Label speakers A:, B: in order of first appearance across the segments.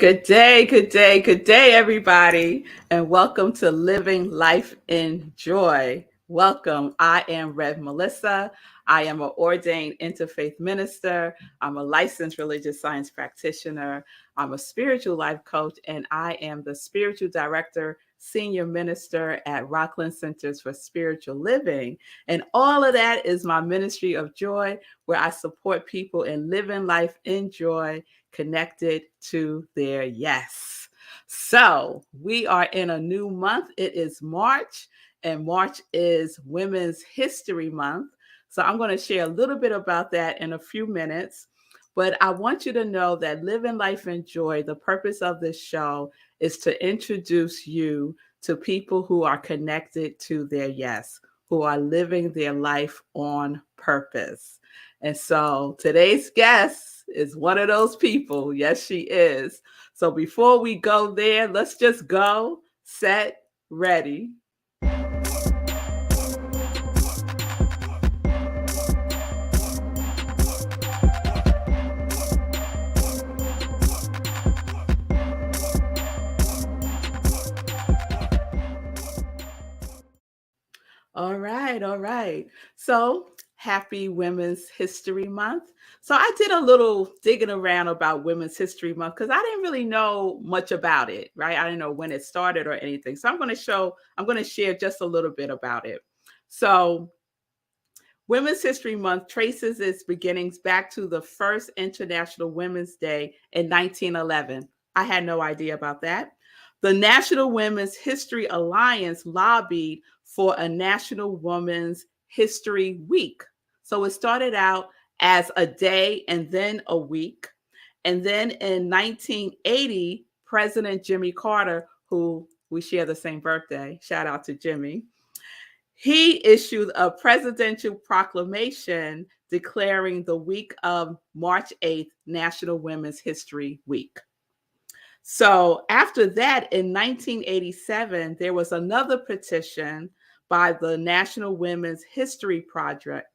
A: Good day, everybody, and welcome to Living Life in Joy. Welcome. I am Rev Melissa. I am an ordained interfaith minister. I'm a licensed religious science practitioner. I'm a spiritual life coach, and I am the spiritual director, senior minister at Rockland Centers for Spiritual Living. And all of that is my ministry of joy, where I support people in living life in joy, connected to their yes. So we are in a new month. It is March, and March is Women's History Month. So I'm going to share a little bit about that in a few minutes. But I want you to know that Living Life in Joy, the purpose of this show is to introduce you to people who are connected to their yes, who are living their life on purpose. And so today's guest is one of those people. Yes, she is. So before we go there, let's just go, set, ready. All right. So happy Women's History Month. So I did a little digging around about Women's History Month because I didn't really know much about it, right? I didn't know when it started or anything. So I'm going to share just a little bit about it. So Women's History Month traces its beginnings back to the first International Women's Day in 1911. I had no idea about that. The National Women's History Alliance lobbied for a National Women's History Week. So it started out as a day and then a week. And then in 1980, President Jimmy Carter, who we share the same birthday, shout out to Jimmy, he issued a presidential proclamation declaring the week of March 8th National Women's History Week. So after that, in 1987, there was another petition by the National Women's History Project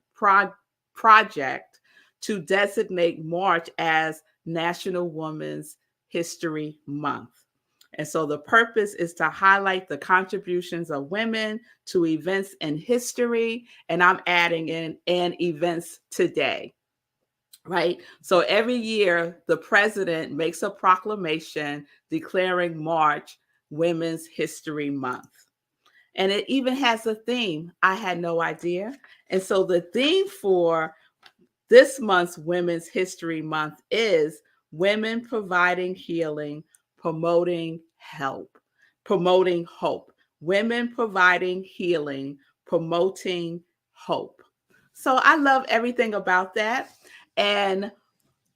A: to designate March as National Women's History Month. And so the purpose is to highlight the contributions of women to events in history, and I'm adding in and events today. Right. So every year, the president makes a proclamation declaring March Women's History Month. And it even has a theme. I had no idea. And so the theme for this month's Women's History Month is Women Providing Healing, Promoting Hope. Women providing healing, promoting hope. So I love everything about that. And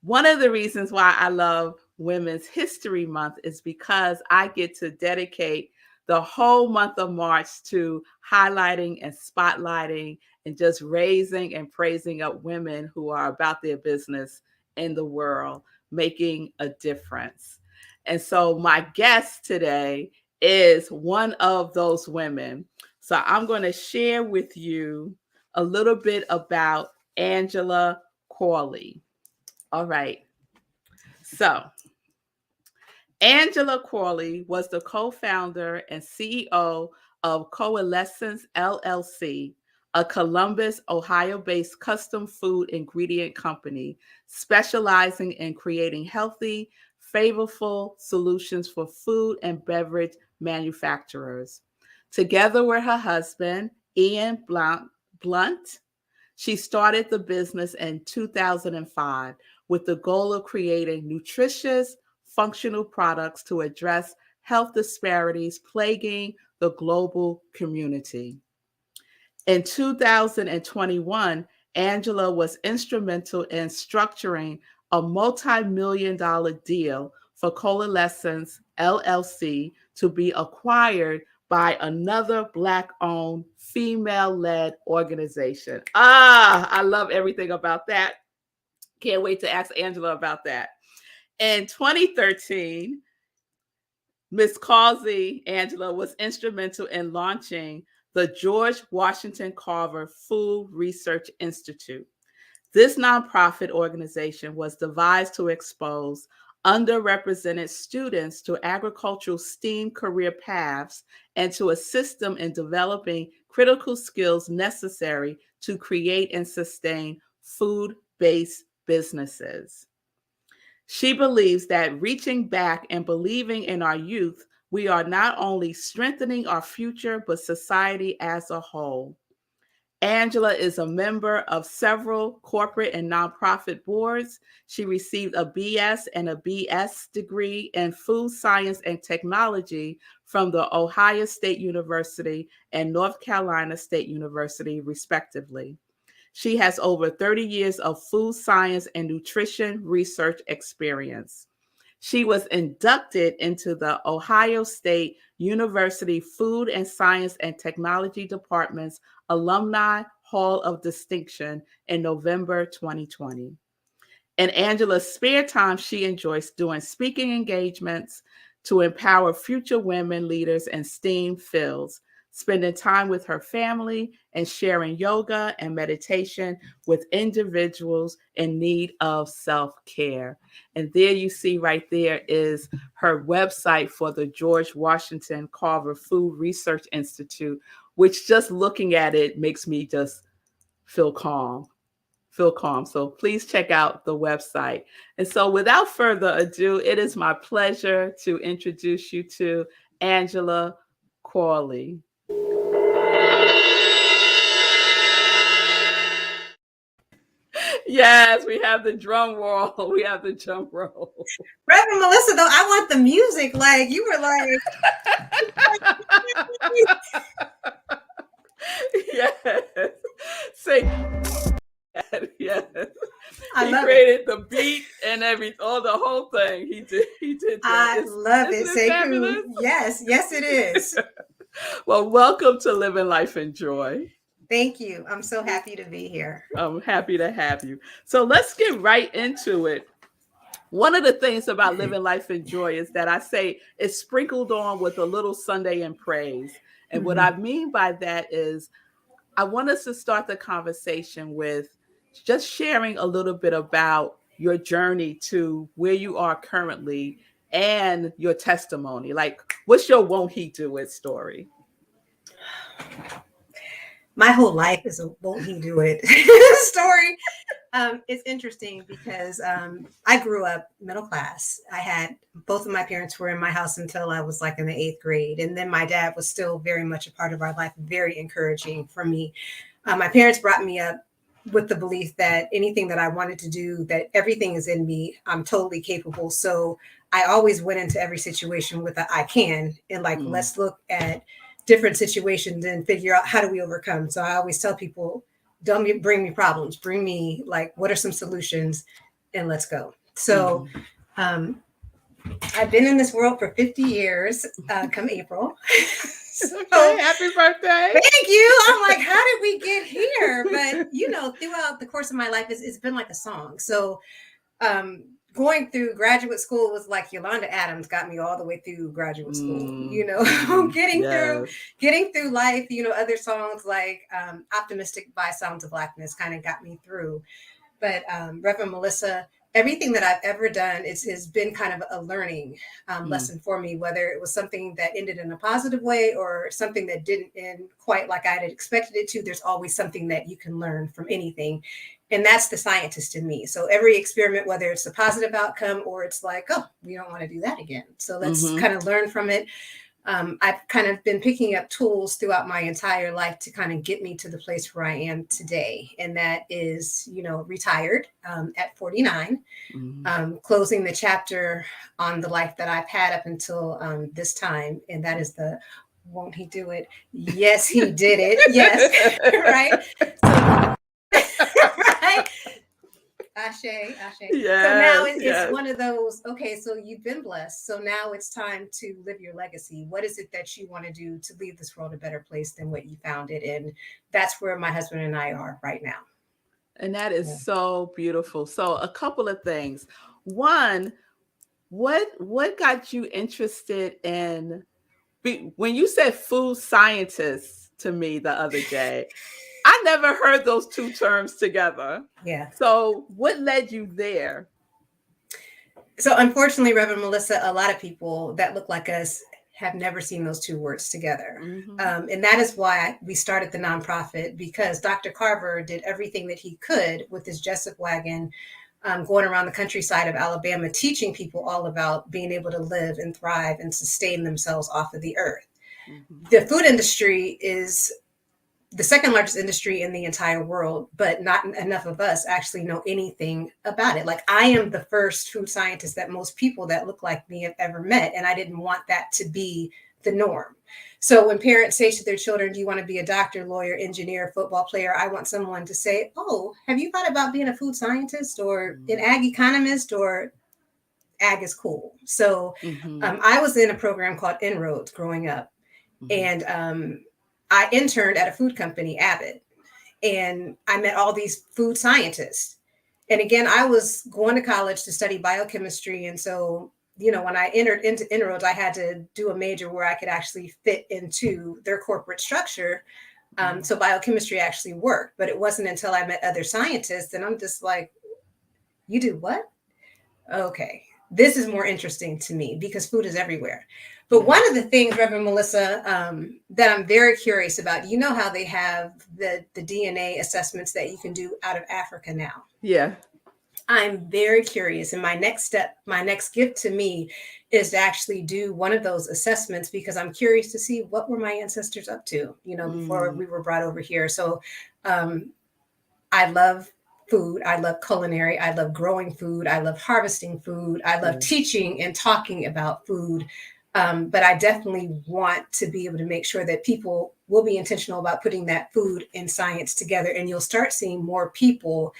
A: one of the reasons why I love Women's History Month is because I get to dedicate the whole month of March to highlighting and spotlighting and just raising and praising up women who are about their business in the world, making a difference. And so my guest today is one of those women. So I'm going to share with you a little bit about Angela Corley. All right. So Angela Corley was the co-founder and CEO of Coalescence LLC, a Columbus, Ohio-based custom food ingredient company specializing in creating healthy, flavorful solutions for food and beverage manufacturers. Together with her husband, Ian Blunt, she started the business in 2005 with the goal of creating nutritious, functional products to address health disparities plaguing the global community. In 2021, Angela was instrumental in structuring a multi-million-dollar deal for Coalescence LLC to be acquired by another Black-owned, female-led organization. I love everything about that. Can't wait to ask Angela about that. In 2013, Ms. Cauley, Angela, was instrumental in launching the George Washington Carver Food Research Institute. This nonprofit organization was devised to expose underrepresented students to agricultural STEAM career paths and to assist them in developing critical skills necessary to create and sustain food-based businesses. She believes that reaching back and believing in our youth, we are not only strengthening our future, but society as a whole. Angela is a member of several corporate and nonprofit boards. She received a BS and a BS degree in food science and technology from the Ohio State University and North Carolina State University, respectively. She has over 30 years of food science and nutrition research experience. She was inducted into the Ohio State University Food and Science and Technology Department's Alumni Hall of Distinction in November 2020. In Angela's spare time, she enjoys doing speaking engagements to empower future women leaders in STEAM fields, spending time with her family, and sharing yoga and meditation with individuals in need of self-care. And there you see right there is her website for the George Washington Carver Food Research Institute, which just looking at it makes me just feel calm. So please check out the website. And so without further ado, it is my pleasure to introduce you to Angela Corley. Yes, we have the drum roll. We have the drum roll.
B: Reverend Melissa, though, I want the music. Like, you were like...
A: Yes. Say yes. He
B: love
A: created the beat and the whole thing. He did that.
B: I love it.
A: Isn't
B: Say
A: fabulous?
B: cool. Yes, it is.
A: Well, welcome to Living Life in Joy.
B: Thank you. I'm so happy to be here.
A: I'm happy to have you. So let's get right into it. One of the things about Living Life in Joy is that I say it's sprinkled on with a little Sunday in praise. And what I mean by that is I want us to start the conversation with just sharing a little bit about your journey to where you are currently and your testimony. Like, what's your won't he do it story?
B: My whole life is a won't he do it story. It's interesting because I grew up middle class. I had both of my parents were in my house until I was like in the 8th grade. And then my dad was still very much a part of our life, very encouraging for me. My parents brought me up with the belief that anything that I wanted to do, that everything is in me, I'm totally capable. So I always went into every situation with a I can, and like, let's look at different situations and figure out how do we overcome. So I always tell people, don't bring me problems, bring me like, what are some solutions, and let's go. So I've been in this world for 50 years, come April. So,
A: okay, happy birthday.
B: Thank you. I'm like, how did we get here? But, you know, throughout the course of my life, it's been like a song. So going through graduate school was like Yolanda Adams got me all the way through graduate school, you know, getting through life, you know, other songs like Optimistic by Sounds of Blackness kind of got me through. But Reverend Melissa, everything that I've ever done has been kind of a learning lesson for me, whether it was something that ended in a positive way or something that didn't end quite like I had expected it to. There's always something that you can learn from anything. And that's the scientist in me. So every experiment, whether it's a positive outcome or it's like, oh, we don't want to do that again. So let's kind of learn from it. I've kind of been picking up tools throughout my entire life to kind of get me to the place where I am today. And that is, you know, retired at 49, closing the chapter on the life that I've had up until this time. And that is the, won't he do it? Yes, he did it. Yes. Right. So, right. Ashe. Yes, so now it's one of those, okay, so you've been blessed. So now it's time to live your legacy. What is it that you want to do to leave this world a better place than what you found it? And that's where my husband and I are right now.
A: And that is so beautiful. So a couple of things. One, what got you interested in, when you said food scientist to me the other day, I never heard those two terms together.
B: Yeah.
A: So what led you there?
B: So unfortunately, Reverend Melissa, a lot of people that look like us have never seen those two words together. And that is why we started the nonprofit, because Dr. Carver did everything that he could with his Jessup wagon, going around the countryside of Alabama, teaching people all about being able to live and thrive and sustain themselves off of the earth. The food industry is the second largest industry in the entire world, but not enough of us actually know anything about it. Like, I am the first food scientist that most people that look like me have ever met. And I didn't want that to be the norm. So when parents say to their children, do you want to be a doctor, lawyer, engineer, football player? I want someone to say, oh, have you thought about being a food scientist or an ag economist, or ag is cool. So I was in a program called Inroads growing up. And I interned at a food company, Abbott, and I met all these food scientists. And again, I was going to college to study biochemistry. And so, when I entered into Inroads, I had to do a major where I could actually fit into their corporate structure. So biochemistry actually worked, but it wasn't until I met other scientists and I'm just like, you do what? Okay, this is more interesting to me because food is everywhere. But one of the things, Reverend Melissa, that I'm very curious about, how they have the DNA assessments that you can do out of Africa now.
A: Yeah.
B: I'm very curious. And my next step, my next gift to me is to actually do one of those assessments, because I'm curious to see what were my ancestors up to, before we were brought over here. So I love food. I love culinary. I love growing food. I love harvesting food. I love teaching and talking about food. But I definitely want to be able to make sure that people will be intentional about putting that food and science together. And you'll start seeing more people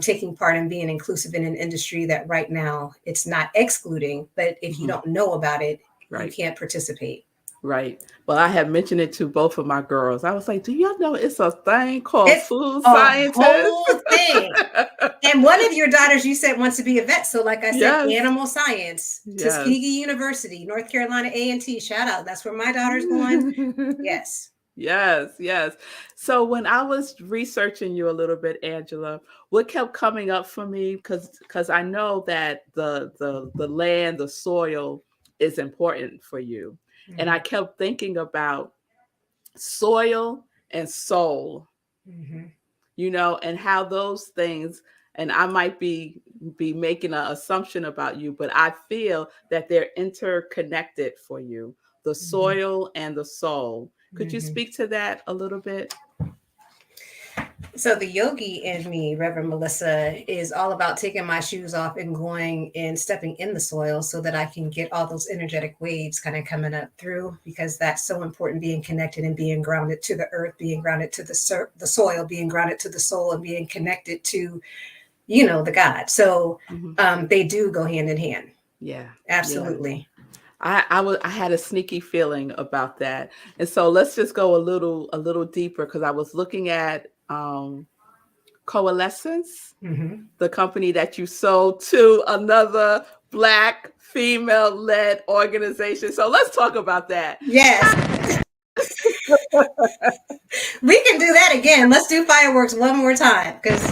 B: taking part and being inclusive in an industry that right now it's not excluding, but if you don't know about it, you can't participate.
A: Right. Well, I have mentioned it to both of my girls. I was like, do y'all know it's a thing called food scientist?
B: Whole thing. And one of your daughters, you said, wants to be a vet. So like I said, animal science, Tuskegee University, North Carolina A&T, shout out. That's where my daughter's going. Yes.
A: Yes. So when I was researching you a little bit, Angela, what kept coming up for me, because I know that the land, the soil is important for you. And I kept thinking about soil and soul, and how those things, and I might be making an assumption about you, but I feel that they're interconnected for you, the soil and the soul. Could you speak to that a little bit?
B: So the yogi in me, Reverend Melissa, is all about taking my shoes off and going and stepping in the soil so that I can get all those energetic waves kind of coming up through, because that's so important, being connected and being grounded to the earth, being grounded to the soil, being grounded to the soul, and being connected to, the God. So they do go hand in hand.
A: Yeah,
B: absolutely.
A: Yeah. I had a sneaky feeling about that. And so let's just go a little deeper, because I was looking at Coalescence, the company that you sold to another Black female-led organization. So let's talk about that.
B: Yes. We can do that again. Let's do fireworks one more time, because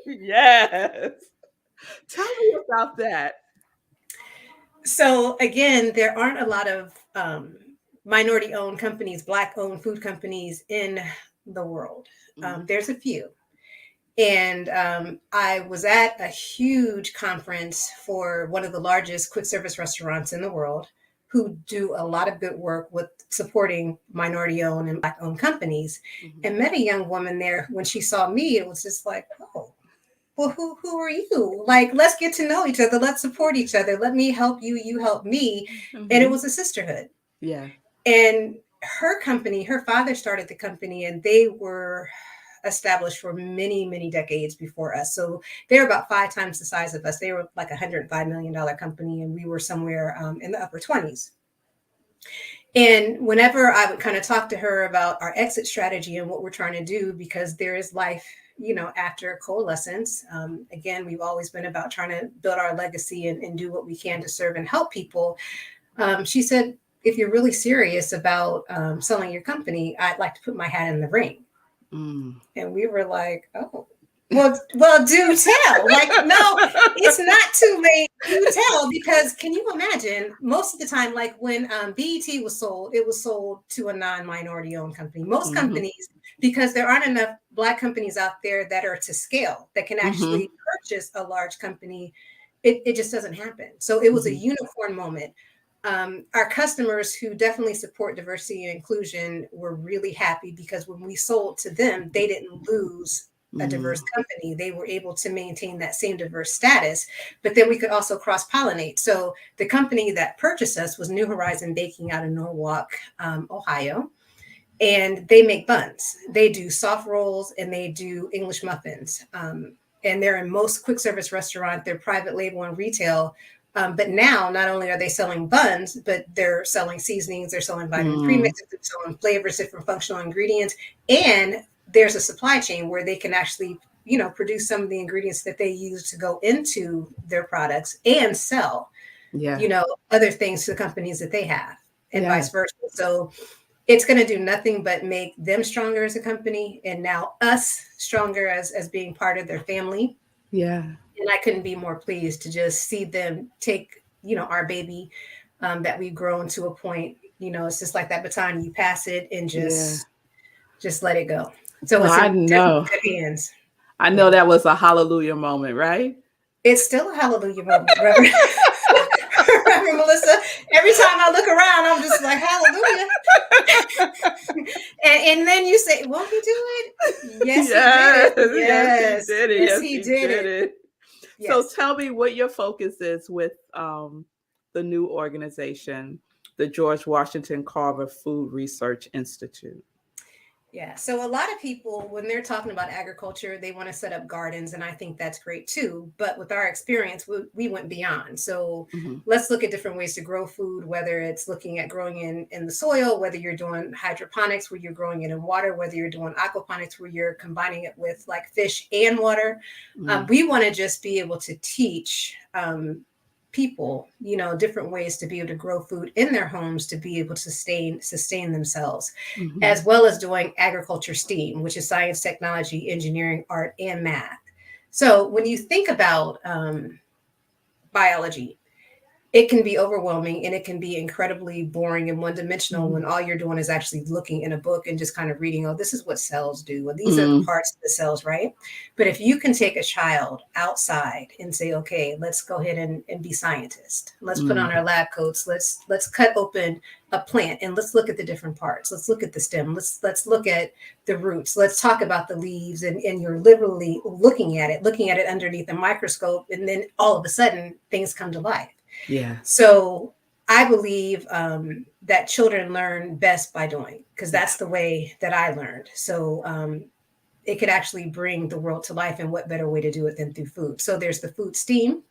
A: yes. Tell me about that.
B: So again, there aren't a lot of minority-owned companies, Black-owned food companies in the world. There's a few. And I was at a huge conference for one of the largest quick service restaurants in the world, who do a lot of good work with supporting minority-owned and Black-owned companies, and met a young woman there. When she saw me, it was just like, oh, well, who are you? Like, let's get to know each other. Let's support each other. Let me help you. You help me. And it was a sisterhood.
A: Yeah.
B: And her company, her father started the company, and they were established for many, many decades before us. So they're about 5 times the size of us. They were like $105 million company, and we were somewhere in the upper 20s. And whenever I would kind of talk to her about our exit strategy and what we're trying to do, because there is life, after Coalescence. Again, we've always been about trying to build our legacy and do what we can to serve and help people. She said, if you're really serious about selling your company, I'd like to put my hat in the ring. And we were like, oh, Well, do tell. Like, no, it's not too late. Do tell, because can you imagine? Most of the time, like when BET was sold, it was sold to a non-minority owned company. Most companies, because there aren't enough Black companies out there that are to scale that can actually purchase a large company, it just doesn't happen. So it was a unicorn moment. Our customers who definitely support diversity and inclusion were really happy, because when we sold to them, they didn't lose a diverse company. They were able to maintain that same diverse status, but then we could also cross-pollinate. So the company that purchased us was New Horizon Baking out of Norwalk, Ohio, and they make buns. They do soft rolls and they do English muffins. And they're in most quick service restaurants. They're private label and retail. But now, not only are they selling buns, but they're selling seasonings, they're selling vitamin premixes, they're selling flavors, different functional ingredients, and there's a supply chain where they can actually, produce some of the ingredients that they use to go into their products and sell, other things to the companies that they have, and vice versa. So it's going to do nothing but make them stronger as a company, and now us stronger as being part of their family.
A: Yeah.
B: And I couldn't be more pleased to just see them take, our baby that we've grown to a point, it's just like that baton, you pass it and just let it go. So it's in good hands.
A: I know that was a hallelujah moment, right?
B: It's still a hallelujah moment, Reverend. Reverend Melissa. Every time I look around, I'm just like, hallelujah. and then you say, won't he do it? Yes, he did it. Yes, he did it.
A: Yes, he did it. Yes. So tell me what your focus is with the new organization, the George Washington Carver Food Research Institute.
B: Yeah. So a lot of people, when they're talking about agriculture, they want to set up gardens. And I think that's great too. But with our experience, we went beyond. So let's look at different ways to grow food, whether it's looking at growing in the soil, whether you're doing hydroponics, where you're growing it in water, whether you're doing aquaponics, where you're combining it with like fish and water. We want to just be able to teach people, different ways to be able to grow food in their homes, to be able to sustain themselves, as well as doing agriculture STEAM, which is science, technology, engineering, art, and math. So when you think about biology, it can be overwhelming and it can be incredibly boring and one-dimensional when all you're doing is actually looking in a book and just kind of reading, oh, this is what cells do. Well, these are the parts of the cells, right? But if you can take a child outside and say, okay, let's go ahead and be scientists. Let's put on our lab coats. Let's cut open a plant and let's look at the different parts. Let's look at the stem. Let's look at the roots. Let's talk about the leaves. And you're literally looking at it underneath a microscope. And then all of a sudden things come to life.
A: Yeah.
B: So I believe that children learn best by doing, because that's the way that I learned. So it could actually bring the world to life, and what better way to do it than through food. So there's the food STEAM,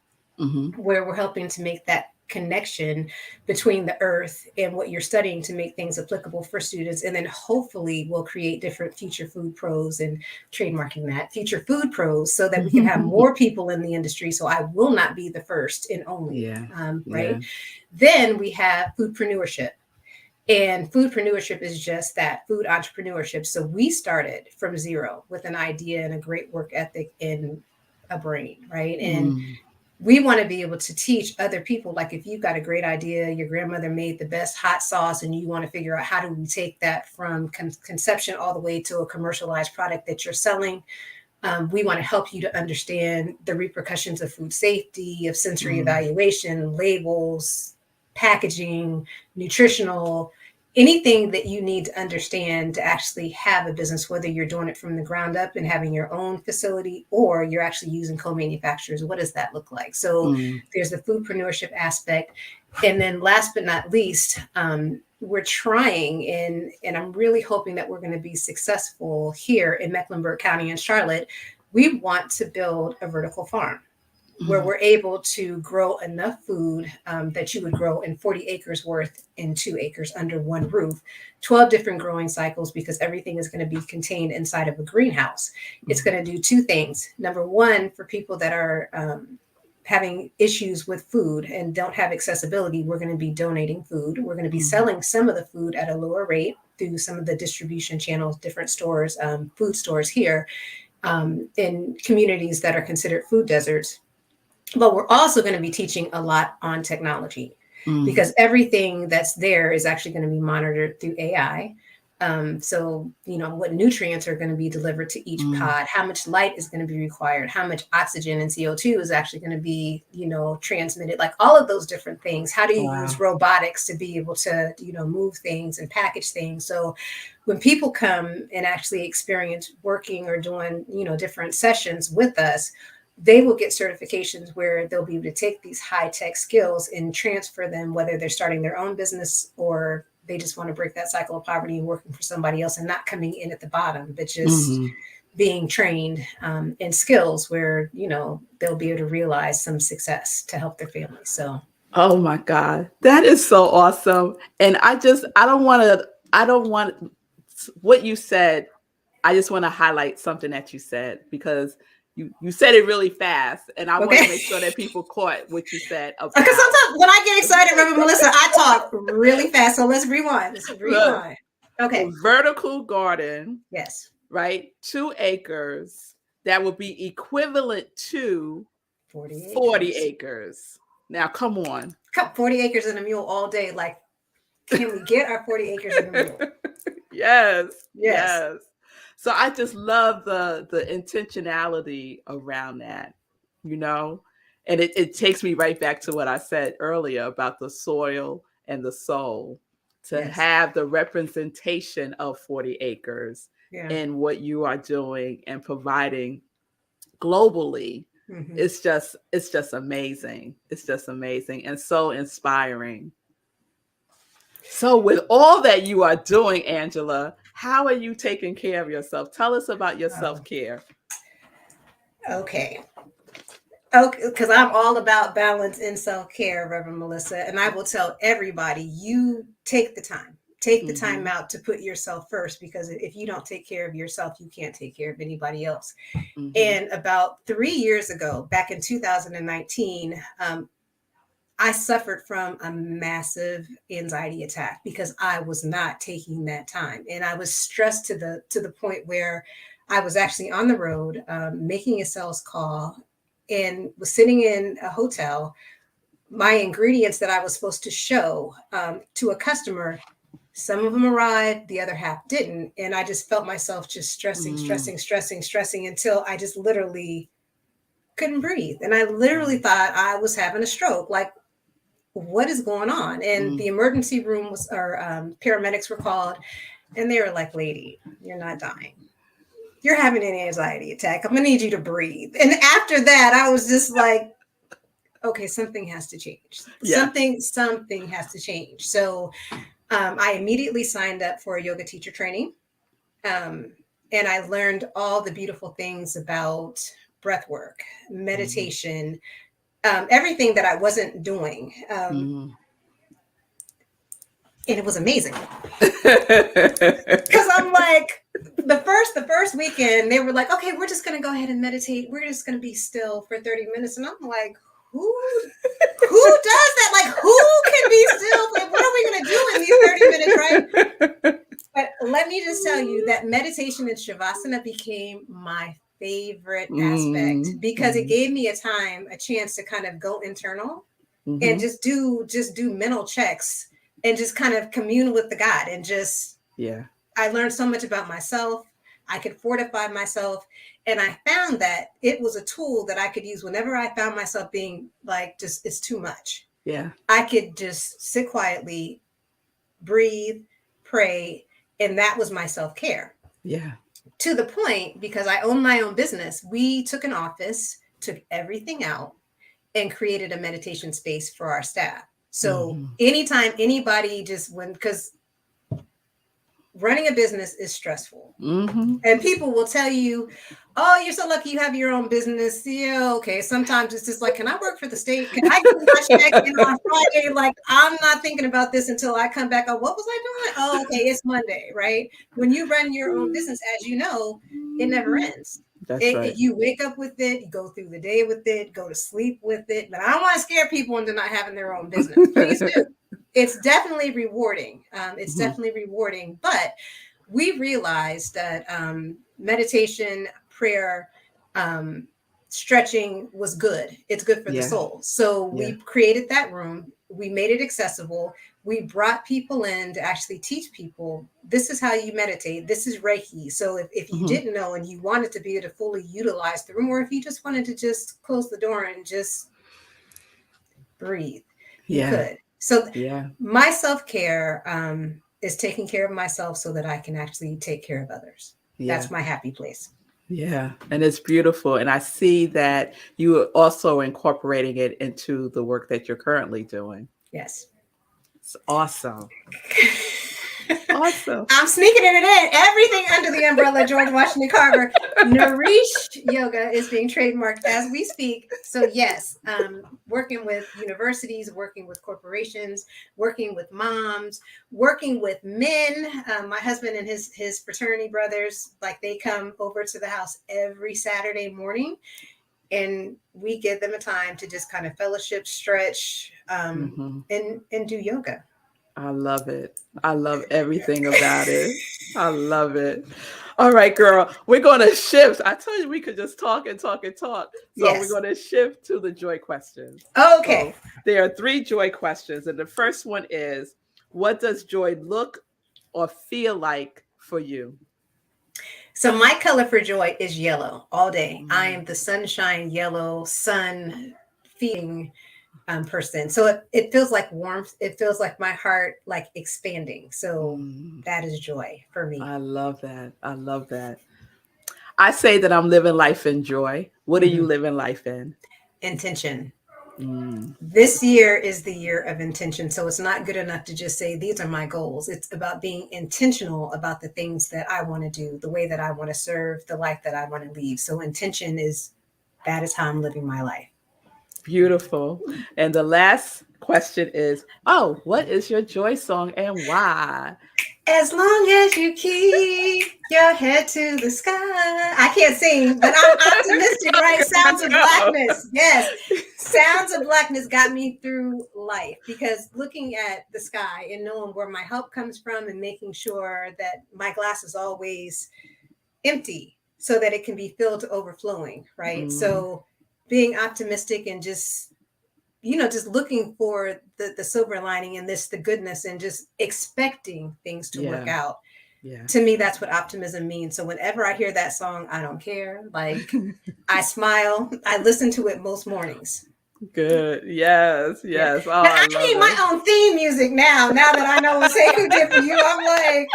B: where we're helping to make that connection between the earth and what you're studying to make things applicable for students. And then hopefully we'll create different future food pros, and trademarking that future food pros, so that we can have more people in the industry. So I will not be the first and only, right? Then we have foodpreneurship. And foodpreneurship is just that, food entrepreneurship. So we started from zero with an idea and a great work ethic and a brain, right? And we want to be able to teach other people, like if you've got a great idea, your grandmother made the best hot sauce, and you want to figure out how do we take that from conception all the way to a commercialized product that you're selling. We want to help you to understand the repercussions of food safety, of sensory evaluation, labels, packaging, nutritional, anything that you need to understand to actually have a business, whether you're doing it from the ground up and having your own facility, or you're actually using co-manufacturers. What does that look like? So there's the foodpreneurship aspect. And then last but not least, we're trying, and I'm really hoping that we're going to be successful here in Mecklenburg County and Charlotte. We want to build a vertical farm where we're able to grow enough food that you would grow in 40 acres worth in 2 acres under one roof, 12 different growing cycles, because everything is going to be contained inside of a greenhouse. It's going to do two things. Number one, for people that are having issues with food and don't have accessibility, we're going to be donating food. We're going to be selling some of the food at a lower rate through some of the distribution channels, different stores, food stores here. in communities that are considered food deserts. But we're also going to be teaching a lot on technology because everything that's there is actually going to be monitored through AI. So, what nutrients are going to be delivered to each pod, how much light is going to be required, how much oxygen and CO2 is actually going to be, transmitted, like all of those different things. How do you use robotics to be able to, move things and package things? So when people come and actually experience working or doing, different sessions with us, they will get certifications where they'll be able to take these high-tech skills and transfer them, whether they're starting their own business or they just want to break that cycle of poverty and working for somebody else and not coming in at the bottom, but just being trained in skills where, they'll be able to realize some success to help their family. So,
A: oh my God, that is so awesome. And I don't want what you said. I just want to highlight something that you said because you said it really fast, and I want to make sure that people caught what you said.
B: Because sometimes when I get excited, Reverend Melissa, I talk really fast. So let's rewind.
A: Look,
B: okay.
A: Vertical garden.
B: Yes.
A: Right. 2 acres. That would be equivalent to 40 acres. Now, come on.
B: 40 acres and a mule all day. Like, can we get our 40 acres and a mule?
A: Yes. So I just love the intentionality around that, and it takes me right back to what I said earlier about the soil and the soul, to have the representation of 40 acres in what you are doing and providing globally. It's just amazing. It's just amazing and so inspiring. So with all that you are doing, Angela, how are you taking care of yourself? Tell us about your self-care.
B: Okay, because I'm all about balance and self-care, Reverend Melissa. And I will tell everybody, you take the time. Take the time out to put yourself first, because if you don't take care of yourself, you can't take care of anybody else. And about 3 years ago, back in 2019, I suffered from a massive anxiety attack because I was not taking that time. And I was stressed to the point where I was actually on the road, making a sales call, and was sitting in a hotel. My ingredients that I was supposed to show to a customer, some of them arrived, the other half didn't. And I just felt myself just stressing until I just literally couldn't breathe. And I literally thought I was having a stroke. Like, what is going on? And the emergency room paramedics were called, and they were like, lady, you're not dying. You're having an anxiety attack. I'm gonna need you to breathe. And after that, I was just like, okay, something has to change. Something has to change. So I immediately signed up for a yoga teacher training. And I learned all the beautiful things about breath work, meditation, everything that I wasn't doing. And it was amazing. Because I'm like, the first weekend, they were like, okay, we're just going to go ahead and meditate. We're just going to be still for 30 minutes. And I'm like, who does that? Like, who can be still? Like, what are we going to do in these 30 minutes, right? But let me just tell you that meditation and Shavasana became my favorite aspect, because it gave me a chance to kind of go internal and just do mental checks and just kind of commune with the God, and I learned so much about myself. I could fortify myself, and I found that it was a tool that I could use whenever I found myself being like, just, it's too much. I could just sit quietly, breathe, pray, and that was my self-care. To the point, because I own my own business, we took an office, took everything out, and created a meditation space for our staff. So anytime anybody just went, because running a business is stressful. And people will tell you, oh, you're so lucky you have your own business. Yeah, okay. Sometimes it's just like, can I work for the state? Can I get my check in on Friday? Like, I'm not thinking about this until I come back. Oh, what was I doing? Oh, okay, it's Monday, right? When you run your own business, as you know, it never ends. Right. You wake up with it, you go through the day with it, go to sleep with it. But I don't want to scare people into not having their own business. Please do. It's definitely rewarding. Definitely rewarding. But we realized that meditation, prayer, stretching was good. It's good for the
A: Yeah.
B: soul. So we created that room. We made it accessible. We brought people in to actually teach people, this is how you meditate. This is Reiki. So if you didn't know and you wanted to be able to fully utilize the room, or if you just wanted to just close the door and just breathe, you could. So my self-care is taking care of myself so that I can actually take care of others. That's my happy place.
A: Yeah, and it's beautiful. And I see that you are also incorporating it into the work that you're currently doing.
B: Yes.
A: It's awesome. Awesome.
B: I'm sneaking it in. Everything under the umbrella, George Washington Carver. Nourish Yoga is being trademarked as we speak. So yes, working with universities, working with corporations, working with moms, working with men. My husband and his fraternity brothers, like they come over to the house every Saturday morning, and we give them a time to just kind of fellowship, stretch, and do yoga.
A: I love it. I love everything about it. I love it. All right, girl, we're going to shift. I told you we could just talk and talk and talk. So we're going to shift to the joy questions.
B: Okay.
A: So there are 3 joy questions. And the first one is, what does joy look or feel like for you?
B: So my color for joy is yellow all day. I am the sunshine, yellow, sun feeding person. So it feels like warmth. It feels like my heart like expanding. So that is joy for me.
A: I love that. I love that. I say that I'm living life in joy. What are you living life in?
B: Intention. This year is the year of intention. So it's not good enough to just say, these are my goals. It's about being intentional about the things that I want to do, the way that I want to serve, the life that I want to lead. So intention that is how I'm living my life.
A: Beautiful. And the last question is, what is your joy song and why?
B: As long as you keep your head to the sky. I can't sing, but I'm optimistic, right? Sounds of Blackness. Yes. Sounds of Blackness got me through life, because looking at the sky and knowing where my help comes from and making sure that my glass is always empty so that it can be filled to overflowing, right? So being optimistic and just looking for the silver lining in this, the goodness, and just expecting things to work out. Yeah. To me, that's what optimism means. So whenever I hear that song, I don't care. Like, I smile. I listen to it most mornings.
A: Good. Yes. Yes.
B: Oh, I need my own theme music now that I know what Sekou did for you. I'm like,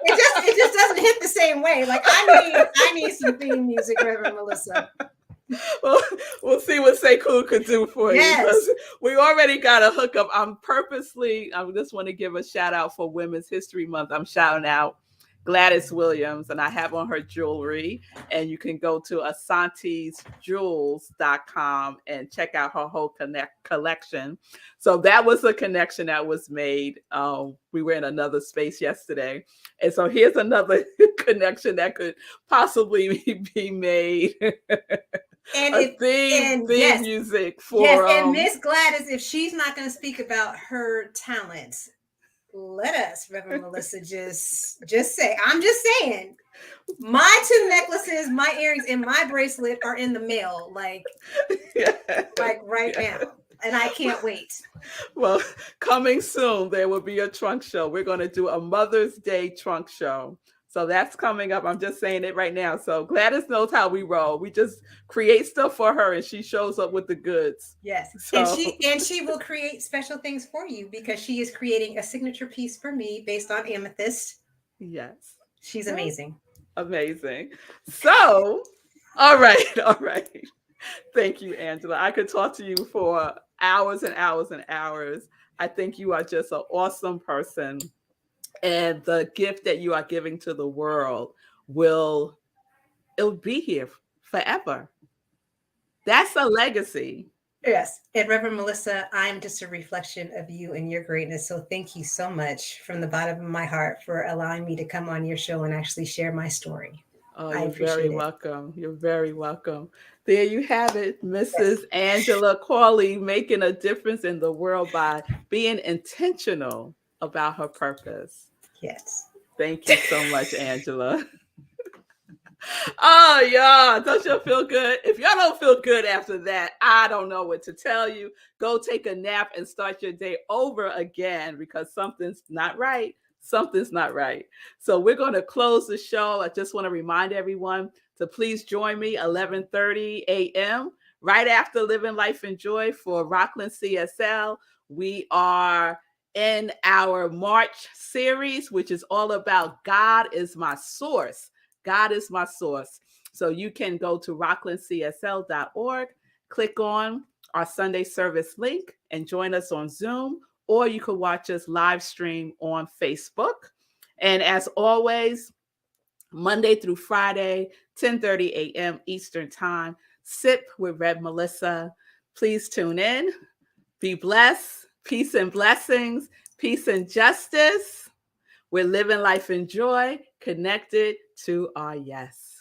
B: it just doesn't hit the same way. Like, I need some theme music, Reverend Melissa.
A: Well, we'll see what Sekou could do for you. We already got a hookup. I just want to give a shout out for Women's History Month. I'm shouting out Gladys Williams, and I have on her jewelry, and you can go to asantisjewels.com and check out her whole collection. So that was a connection that was made. We were in another space yesterday. And so here's another connection that could possibly be made. And theme music for
B: and Miss Gladys, if she's not going to speak about her talents, let us, Reverend Melissa, just say. I'm just saying, my 2 necklaces, my earrings, and my bracelet are in the mail, like right now, and I can't wait.
A: Well, coming soon, there will be a trunk show. We're going to do a Mother's Day trunk show. So that's coming up. I'm just saying it right now. So Gladys knows how we roll. We just create stuff for her, and she shows up with the goods.
B: Yes. So. And she will create special things for you, because she is creating a signature piece for me based on amethyst.
A: Yes.
B: She's amazing.
A: Amazing. So, all right. Thank you, Angela. I could talk to you for hours and hours and hours. I think you are just an awesome person. And the gift that you are giving to the world it'll be here forever. That's a legacy.
B: Yes. And Reverend Melissa, I'm just a reflection of you and your greatness. So thank you so much from the bottom of my heart for allowing me to come on your show and actually share my story.
A: Oh, you're very welcome. You're very welcome. There you have it, Mrs. Angela Corley, making a difference in the world by being intentional about her purpose.
B: Yes.
A: Thank you so much, Angela. Oh, y'all, don't you feel good? If y'all don't feel good after that, I don't know what to tell you. Go take a nap and start your day over again because something's not right. Something's not right. So we're going to close the show. I just want to remind everyone to please join me 11:30 a.m. right after Living Life in Joy for Rockland CSL. We are in our March series, which is all about God is my source. God is my source. So you can go to rocklandcsl.org, click on our Sunday service link and join us on Zoom, or you could watch us live stream on Facebook. And as always, Monday through Friday, 10:30 a.m. Eastern Time, Sip with Rev Melissa. Please tune in. Be blessed. Peace and blessings. Peace and justice. We're living life in joy, connected to our yes.